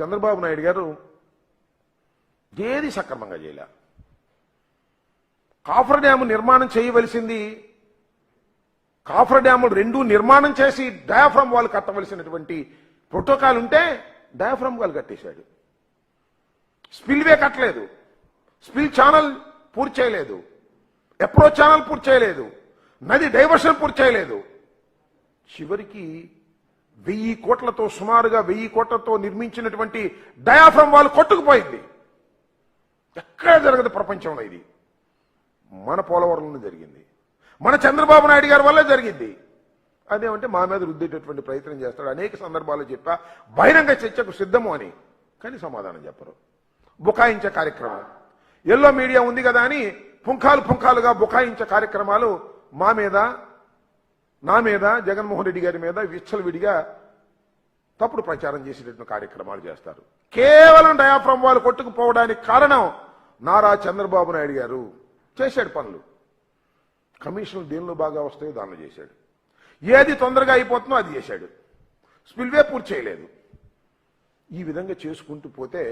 చంద్రబాబు నాయుడు గారు ఏది సక్రమంగా చేయలే. కాఫర్ డ్యాము నిర్మాణం చేయవలసింది, కాఫర్ డ్యాములు రెండు నిర్మాణం చేసి డయాఫ్రమ్ వాల్ కట్టవలసినటువంటి ప్రోటోకాల్ ఉంటే డయాఫ్రమ్ వాల్ కట్టేశాడు. స్పిల్వే కట్టలేదు, స్పిల్ ఛానల్ పూర్తి చేయలేదు, అప్రోచ్ ఛానల్ పూర్తి చేయలేదు, నది డైవర్షన్ పూర్తి చేయలేదు. చివరికి 1000 కోట్లతో, సుమారుగా 1000 కోట్లతో నిర్మించినటువంటి డయాఫ్రమ్ వాల్ కొట్టుకుపోయింది. ఎక్కడ జరగదు ప్రపంచంలో. ఇది మన పోలవరంలో జరిగింది, మన చంద్రబాబు నాయుడు గారి వల్లే జరిగింది. అదేమంటే మా మీద రుద్దేటటువంటి ప్రయత్నం చేస్తాడు. అనేక సందర్భాల్లో చెప్పా బహిరంగ చర్చకు సిద్ధము అని, కానీ సమాధానం చెప్పరు. బుకాయించే కార్యక్రమం, ఎల్లో మీడియా ఉంది కదా అని పుంఖాలుగా బుకాయించే కార్యక్రమాలు మా మీద, నా మీద, జగన్మోహన్ రెడ్డి గారి మీద విచ్చలవిడిగా తప్పుడు ప్రచారం చేసేటటువంటి కార్యక్రమాలు చేస్తారు. కేవలం డయాఫ్రమ్ వాల్ కొట్టుకుపోవడానికి కారణం నారా చంద్రబాబు నాయుడు గారు చేశాడు పనులు. కమిషన్లు దేనిలో బాగా వస్తాయో దానిలో చేశాడు, ఏది తొందరగా అయిపోతుందో అది చేశాడు, స్పిల్వే పూర్తి చేయలేదు. ఈ విధంగా చేసుకుంటూ పోతే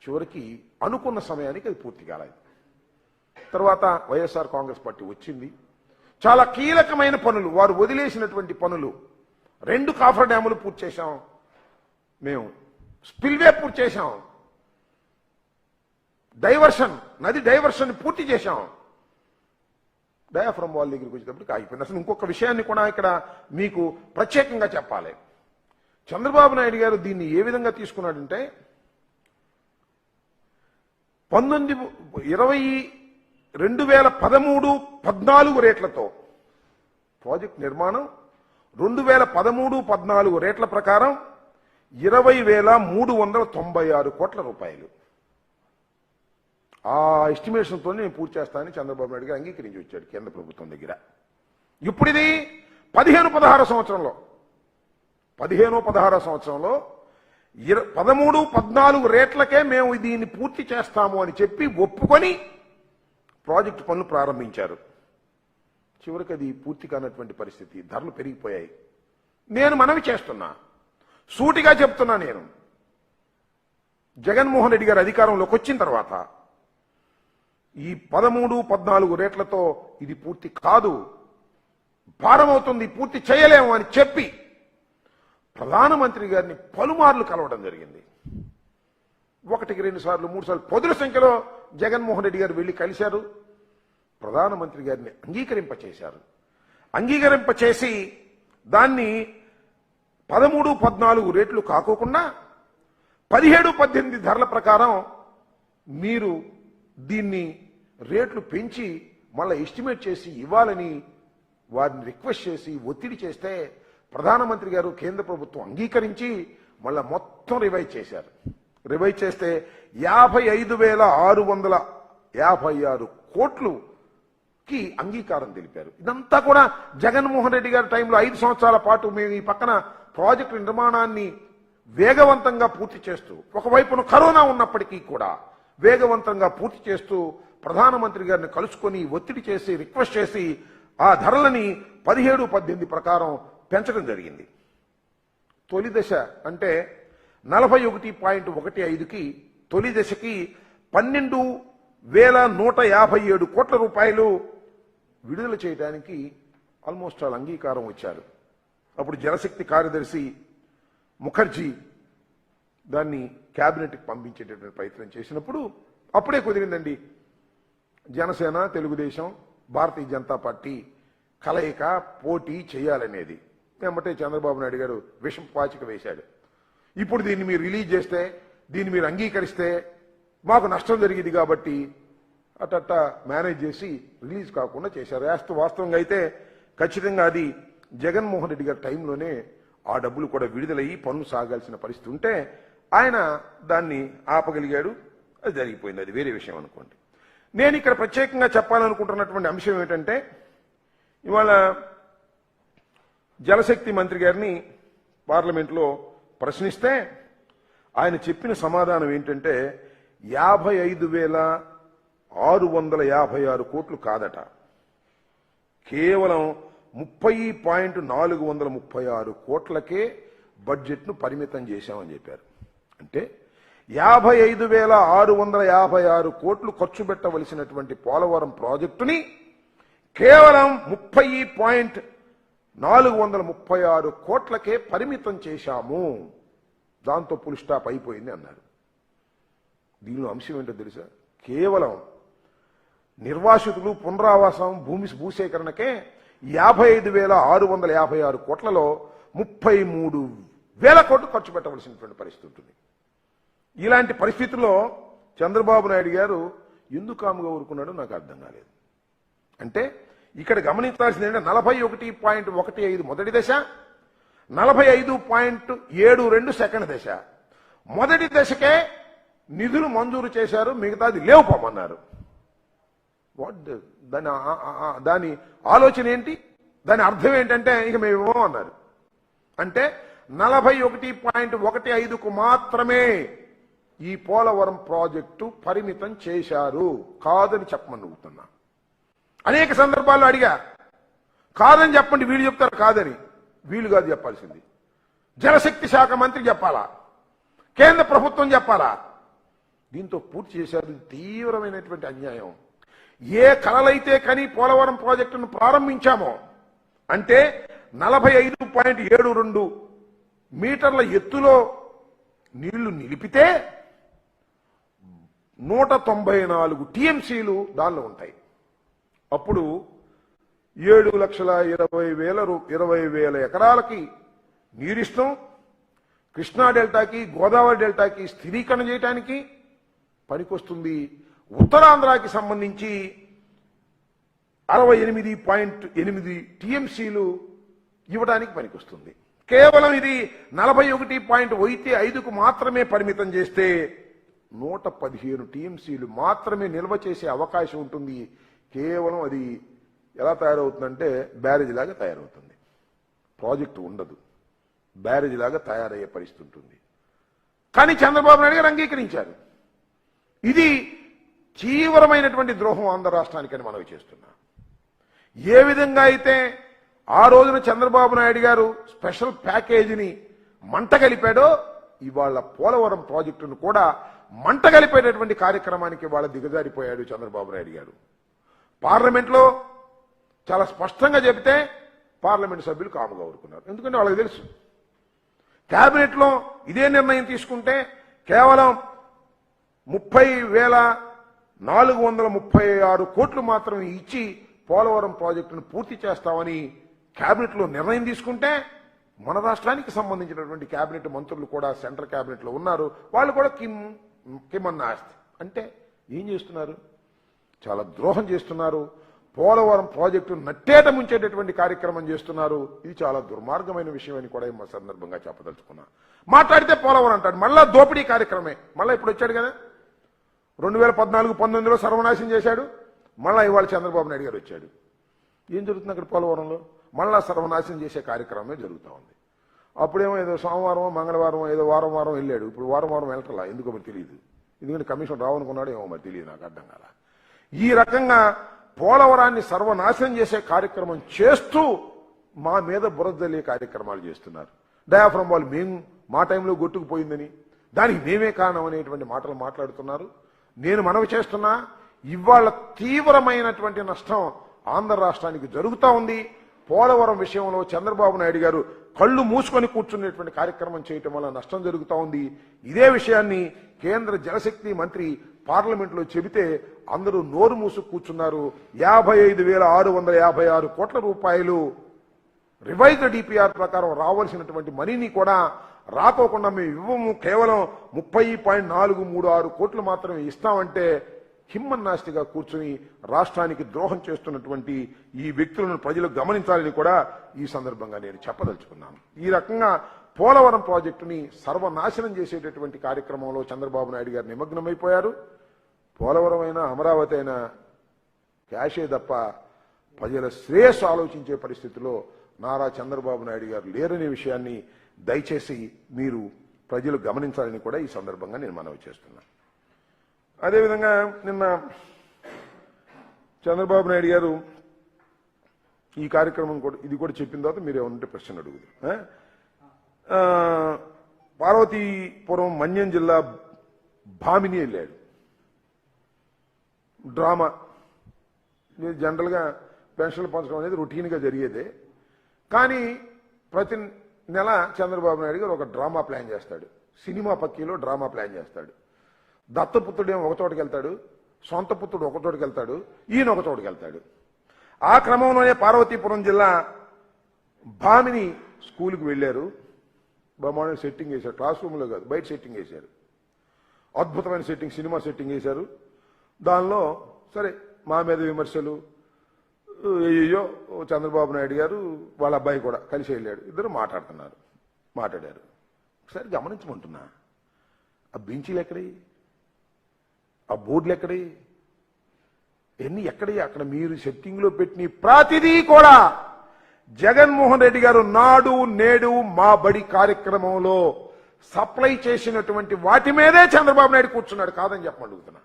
చివరికి అనుకున్న సమయానికి అది పూర్తి కాలేదు. తర్వాత వైఎస్ఆర్ కాంగ్రెస్ పార్టీ వచ్చింది. చాలా కీలకమైన పనులు, వారు వదిలేసినటువంటి పనులు, 2 కాఫర్ డ్యాములు పూర్తి చేశాం మేము, స్పిల్వే పూర్తి చేశాం, డైవర్షన్, నది డైవర్షన్ పూర్తి చేశాం. డయాఫ్రమ్ వాల్ దగ్గరికి వచ్చేటప్పటికి ఆగిపోయింది. అసలు ఇంకొక విషయాన్ని కూడా ఇక్కడ మీకు ప్రత్యేకంగా చెప్పాలి. చంద్రబాబు నాయుడు గారు దీన్ని ఏ విధంగా తీసుకున్నాడంటే 2013-14 రేట్లతో ప్రాజెక్ట్ నిర్మాణం 2013-14 రేట్ల ప్రకారం 20,396 కోట్ల రూపాయలు. ఆ ఎస్టిమేషన్తో నేను పూర్తి చేస్తానని చంద్రబాబు నాయుడు గారు అంగీకరించి వచ్చాడు కేంద్ర ప్రభుత్వం దగ్గర. ఇప్పుడు ఇది 15-16 సంవత్సరంలో 13-14 రేట్లకే మేము దీన్ని పూర్తి చేస్తాము అని చెప్పి ఒప్పుకొని ప్రాజెక్టు పనులు ప్రారంభించారు. చివరికి అది పూర్తి కానటువంటి పరిస్థితి, ధరలు పెరిగిపోయాయి. నేను మనవి చేస్తున్నా, సూటిగా చెప్తున్నా, నేను జగన్మోహన్ రెడ్డి గారు అధికారంలోకి వచ్చిన తర్వాత ఈ 13-14 రేట్లతో ఇది పూర్తి కాదు, భారమవుతుంది, పూర్తి చేయలేము అని చెప్పి ప్రధానమంత్రి గారిని పలుమార్లు కలవడం జరిగింది. 1-2 సార్లు 3 సార్లు పదుల సంఖ్యలో జగన్మోహన్ రెడ్డి గారు వెళ్లి కలిశారు. ప్రధానమంత్రి గారిని అంగీకరింపచేశారు. అంగీకరింపచేసి దాన్ని 13-14 రేట్లు కాకోకుండా 17-18 ధరల ప్రకారం మీరు దీన్ని రేట్లు పెంచి మళ్ళీ ఎస్టిమేట్ చేసి ఇవ్వాలని వారిని రిక్వెస్ట్ చేసి ఒత్తిడి చేస్తే ప్రధానమంత్రి గారు, కేంద్ర ప్రభుత్వం అంగీకరించి మళ్ళా మొత్తం రివైజ్ చేశారు. రివైజ్ చేస్తే 55,656 కోట్లుకి అంగీకారం తెలిపారు. ఇదంతా కూడా జగన్మోహన్ రెడ్డి గారి టైంలో 5 సంవత్సరాల పాటు మేము ఈ పక్కన ప్రాజెక్టు నిర్మాణాన్ని వేగవంతంగా పూర్తి చేస్తూ, ఒకవైపున కరోనా ఉన్నప్పటికీ కూడా వేగవంతంగా పూర్తి చేస్తూ ప్రధానమంత్రి గారిని కలుసుకొని ఒత్తిడి చేసి రిక్వెస్ట్ చేసి ఆ ధరలని 17-18 ప్రకారం పెంచడం జరిగింది. తొలి దశ అంటే 41.15కి తొలి దశకి 12,157 కోట్ల రూపాయలు విడుదల చేయడానికి ఆల్మోస్ట్ ఆల్ అంగీకారం వచ్చారు. అప్పుడు జలశక్తి కార్యదర్శి ముఖర్జీ దాన్ని క్యాబినెట్కి పంపించేటటువంటి ప్రయత్నం చేసినప్పుడు అప్పుడే కుదిరిందండి. జనసేన, తెలుగుదేశం, భారతీయ జనతా పార్టీ కలయిక, పోటీ చేయాలనేది. ఏమంటే చంద్రబాబు నాయుడు గారు విషం పాచిక వేశాడు. ఇప్పుడు దీన్ని మీరు రిలీజ్ చేస్తే, దీన్ని మీరు అంగీకరిస్తే మాకు నష్టం జరిగింది కాబట్టి అట్ట మేనేజ్ చేసి రిలీజ్ కాకుండా చేశారు. వాస్తవంగా అయితే ఖచ్చితంగా అది జగన్మోహన్ రెడ్డి గారి టైంలోనే ఆ డబ్బులు కూడా విడుదలయ్యి పనులు సాగాల్సిన పరిస్థితి ఉంటే ఆయన దాన్ని ఆపగలిగాడు. అది జరిగిపోయింది, అది వేరే విషయం అనుకోండి. నేను ఇక్కడ ప్రత్యేకంగా చెప్పాలనుకుంటున్నటువంటి అంశం ఏంటంటే, ఇవాళ జలశక్తి మంత్రి గారిని పార్లమెంట్లో ప్రశ్నిస్తే ఆయన చెప్పిన సమాధానం ఏంటంటే 55,656 కోట్లు కాదట, కేవలం 30.436 కోట్లకే బడ్జెట్ను పరిమితం చేశామని చెప్పారు. అంటే 55,656 కోట్లు ఖర్చు పెట్టవలసినటువంటి పోలవరం ప్రాజెక్టుని కేవలం 30,436 కోట్లకే పరిమితం చేశాము. దాంతో ఫుల్ స్టాప్ అయిపోయింది అన్నారు. దీనిలో అంశం ఏంటో తెలుసా? కేవలం నిర్వాసితులు పునరావాసం భూసేకరణకే 55,656 కోట్లలో 33,000 కోట్లు ఖర్చు పెట్టవలసినటువంటి పరిస్థితి ఉంటుంది. ఇలాంటి పరిస్థితుల్లో చంద్రబాబు నాయుడు గారు ఎందుకు కాముగా ఊరుకున్నాడో నాకు అర్థం కాలేదు. అంటే ఇక్కడ గమనించాల్సింది ఏంటంటే 41.15 మొదటి దశ, 45.72 సెకండ్ దశ. మొదటి దశకే నిధులు మంజూరు చేశారు, మిగతాది లేవు పోమన్నారు. దాని ఆలోచన ఏంటి? దాని అర్థం ఏంటంటే ఇక మేము ఇవ్వము అన్నారు. అంటే 41.15కు మాత్రమే ఈ పోలవరం ప్రాజెక్టు పరిమితం చేశారు. కాదని చెప్పమని అడుగుతున్నా. అనేక సందర్భాల్లో అడిగా, కాదని చెప్పండి. వీళ్ళు చెప్తారు కాదని. వీళ్ళు కాదు చెప్పాల్సింది. జలశక్తి శాఖ మంత్రి చెప్పాలా, కేంద్ర ప్రభుత్వం చెప్పాలా. దీంతో పూర్తి చేశారు. తీవ్రమైనటువంటి అన్యాయం. ఏ కలలైతే కని పోలవరం ప్రాజెక్టును ప్రారంభించామో, అంటే 45.72 మీటర్ల ఎత్తులో నీళ్లు నిలిపితే 194 టీఎంసీలు దానిలో ఉంటాయి. అప్పుడు 7,20,000 ఎకరాలకి నీరిస్తాం. కృష్ణా డెల్టాకి, గోదావరి డెల్టాకి స్థిరీకరణ చేయడానికి పనికొస్తుంది. ఉత్తరాంధ్రాకి సంబంధించి 68.8 టీఎంసీలు ఇవ్వడానికి పనికొస్తుంది. కేవలం ఇది 41.15కు మాత్రమే పరిమితం చేస్తే 115 టీఎంసీలు మాత్రమే నిల్వ చేసే అవకాశం ఉంటుంది. కేవలం అది ఎలా తయారవుతుందంటే బ్యారేజ్ లాగా తయారవుతుంది. ప్రాజెక్టు ఉండదు, బ్యారేజ్ లాగా తయారయ్యే పరిస్థితి ఉంటుంది. కానీ చంద్రబాబు నాయుడు గారు అంగీకరించారు. ఇది తీవ్రమైనటువంటి ద్రోహం ఆంధ్ర రాష్ట్రానికని మనవి చేస్తున్నా. ఏ విధంగా అయితే ఆ రోజున చంద్రబాబు నాయుడు గారు స్పెషల్ ప్యాకేజీని మంటగలిపాడో, ఇవాళ పోలవరం ప్రాజెక్టును కూడా మంటగలిపేటటువంటి కార్యక్రమానికి వాళ్ళ దిగజారిపోయాడు చంద్రబాబు నాయుడు గారు. పార్లమెంట్లో చాలా స్పష్టంగా చెబితే పార్లమెంట్ సభ్యులు కాముగా ఊరుకున్నారు. ఎందుకంటే వాళ్ళకి తెలుసు కేబినెట్లో ఇదే నిర్ణయం తీసుకుంటే కేవలం 30,436 కోట్లు మాత్రమే ఇచ్చి పోలవరం ప్రాజెక్టును పూర్తి చేస్తామని కేబినెట్లో నిర్ణయం తీసుకుంటే, మన రాష్ట్రానికి సంబంధించినటువంటి కేబినెట్ మంత్రులు కూడా సెంట్రల్ కేబినెట్లో ఉన్నారు. వాళ్ళు కూడా కిమన్నాస్తి అంటే ఏం చేస్తున్నారు? చాలా ద్రోహం చేస్తున్నారు. పోలవరం ప్రాజెక్టు నట్టేట ముంచేటటువంటి కార్యక్రమం చేస్తున్నారు. ఇది చాలా దుర్మార్గమైన విషయం అని కూడా ఈ సందర్భంగా చెప్పదలుచుకున్నా. మాట్లాడితే పోలవరం అంటాడు, మళ్ళా దోపిడీ కార్యక్రమే. మళ్ళీ ఇప్పుడు వచ్చాడు కదా, 2014-19లో సర్వనాశనం చేశాడు. మళ్ళా ఇవాళ చంద్రబాబు నాయుడు గారు వచ్చాడు. ఏం జరుగుతుంది అక్కడ పోలవరంలో? మళ్ళా సర్వనాశనం చేసే కార్యక్రమమే జరుగుతూ ఉంది. అప్పుడేమో ఏదో సోమవారం మంగళవారం ఏదో వారం వెళ్ళాడు. ఇప్పుడు వారం వెళ్ళటలా, ఎందుకో మరి తెలియదు. ఎందుకంటే కమిషన్ రావనుకున్నాడు ఏమో మరి తెలియదు, నాకు అర్థం కాల. ఈ రకంగా పోలవరాన్ని సర్వనాశనం చేసే కార్యక్రమం చేస్తూ మా మీద బురదలే కార్యక్రమాలు చేస్తున్నారు. డయాఫ్రమ్ వాళ్ళు మేము మా టైంలో కొట్టుకుపోయిందని, దానికి మేమే కారణం అనేటువంటి మాటలు మాట్లాడుతున్నారు. నేను మనవి చేస్తున్నా, ఇవాళ తీవ్రమైనటువంటి నష్టం ఆంధ్ర రాష్ట్రానికి జరుగుతూ ఉంది. పోలవరం విషయంలో చంద్రబాబు నాయుడు గారు కళ్ళు మూసుకొని కూర్చునేటువంటి కార్యక్రమం చేయటం వల్ల నష్టం జరుగుతూ ఉంది. ఇదే విషయాన్ని కేంద్ర జలశక్తి మంత్రి పార్లమెంట్లో చెబితే అందరూ నోరు మూసు కూర్చున్నారు. 55,656 కోట్ల రూపాయలు రివైజ్డ్ డిపిఆర్ ప్రకారం రావాల్సినటువంటి మనీని కూడా రాకోకుండా మేము ఇవ్వము, కేవలం 30.436 కోట్లు మాత్రమే ఇస్తామంటే హిమ్మన్నాస్తిగా కూర్చుని రాష్ట్రానికి ద్రోహం చేస్తున్నటువంటి ఈ వ్యక్తులను ప్రజలు గమనించాలని కూడా ఈ సందర్భంగా నేను చెప్పదలుచుకున్నాను. ఈ రకంగా పోలవరం ప్రాజెక్టుని సర్వనాశనం చేసేటటువంటి కార్యక్రమంలో చంద్రబాబు నాయుడు గారు నిమగ్నమైపోయారు. పోలవరం అయినా అమరావతి అయినా క్యాషే తప్ప ప్రజల శ్రేయస్సు ఆలోచించే పరిస్థితిలో నారా చంద్రబాబు నాయుడు గారు లేరనే విషయాన్ని దయచేసి మీరు ప్రజలు గమనించాలని కూడా ఈ సందర్భంగా నేను మనవి చేస్తున్నాను. అదేవిధంగా నిన్న చంద్రబాబు నాయుడు గారు ఈ కార్యక్రమం కూడా ఇది కూడా చెప్పిన తర్వాత మీరు ఏమంటే ప్రశ్న అడుగుతారు. పార్వతీపురం మన్యం జిల్లా భామిని వెళ్ళాడు. డ్రామా ఇది జనరల్గా పెన్షన్లు పంచడం అనేది రొటీన్గా జరిగేదే. కానీ ప్రతి నెల చంద్రబాబు నాయుడు గారు ఒక డ్రామా ప్లాన్ చేస్తాడు. సినిమా పక్కీలో డ్రామా ప్లాన్ చేస్తాడు. దత్తపుత్రుడేమో ఒక చోటుకి వెళ్తాడు, సొంత పుత్రుడు ఒక చోటుకి వెళ్తాడు, ఈయన ఒక చోటుకి వెళ్తాడు. ఆ క్రమంలోనే పార్వతీపురం జిల్లా భామిని స్కూల్కి వెళ్ళారు. బ్రహ్మాండ సెట్టింగ్ వేశారు, క్లాస్ రూమ్లో కాదు బయట సెట్టింగ్ వేశారు. అద్భుతమైన సెట్టింగ్, సినిమా సెట్టింగ్ వేశారు. దానిలో సరే మా మీద విమర్శలు, అయ్యో చంద్రబాబు నాయుడు గారు వాళ్ళ అబ్బాయి కూడా కలిసి వెళ్ళాడు. ఇద్దరు మాట్లాడారు. ఒకసారి గమనించమంటున్నా, ఆ బెంచీలు ఎక్కడి, ఆ బోర్డులు ఎక్కడి, ఎన్ని ఎక్కడి, అక్కడ మీరు సెట్టింగ్లో పెట్టిన ప్రతిదీ కూడా జగన్మోహన్ రెడ్డి గారు నాడు నేడు మా బడి కార్యక్రమంలో సప్లై చేసినటువంటి వాటి మీదే చంద్రబాబు నాయుడు కూర్చున్నాడు. కాదని చెప్పమడుగుతున్నా.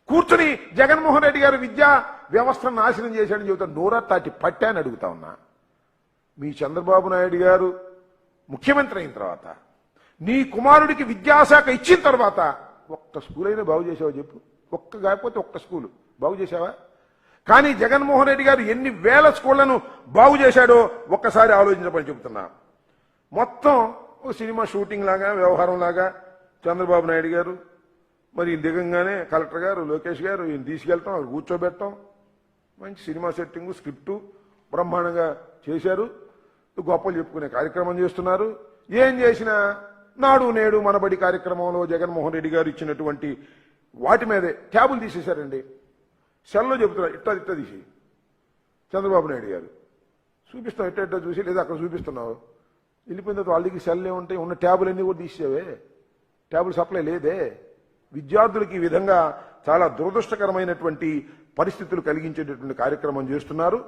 కూర్చుని జగన్మోహన్ రెడ్డి గారు విద్యా వ్యవస్థను నాశనం చేశాడని చెబుతా నోరా తాటి పట్టాని అడుగుతా ఉన్నా. మీ చంద్రబాబు నాయుడు గారు ముఖ్యమంత్రి అయిన తర్వాత, నీ కుమారుడికి విద్యాశాఖ ఇచ్చిన తర్వాత ఒక్క స్కూల్ అయినా బాగు చేసావా చెప్పు? కాకపోతే ఒక్క స్కూలు బాగు చేశావా? కానీ జగన్మోహన్ రెడ్డి గారు ఎన్ని వేల స్కూళ్లను బాగు చేశాడో ఒక్కసారి ఆలోచించమని చెబుతున్నా. మొత్తం ఒక సినిమా షూటింగ్ లాగా, వ్యవహారం లాగా చంద్రబాబు నాయుడు గారు మరి దిగంగానే కలెక్టర్ గారు, లోకేష్ గారు ఈయన తీసుకెళ్తాం, అక్కడ కూర్చోబెట్టడం, మంచి సినిమా సెట్టింగు, స్క్రిప్టు బ్రహ్మాండంగా చేశారు. గొప్పలు చెప్పుకునే కార్యక్రమం చేస్తున్నారు. ఏం చేసినా నాడు నేడు మనబడి కార్యక్రమంలో జగన్మోహన్ రెడ్డి గారు ఇచ్చినటువంటి వాటి మీదే ట్యాబులు తీసేశారండి. సెల్లో చెబుతున్నారు, ఇట్ట తీసి చంద్రబాబు నాయుడు గారు చూపిస్తాం, ఇట్ట చూసి, లేదా అక్కడ చూపిస్తున్నావు, వెళ్ళిపోయిన తర్వాత వాళ్ళకి సెల్ ఏముంటాయి, ఉన్న ట్యాబులు అన్నీ కూడా తీసేవే, ట్యాబులు సప్లై లేదే. విద్యార్థులకి ఈ విధంగా చాలా దురదృష్టకరమైనటువంటి పరిస్థితులు కలిగించేటటువంటి కార్యక్రమం చేస్తున్నారు.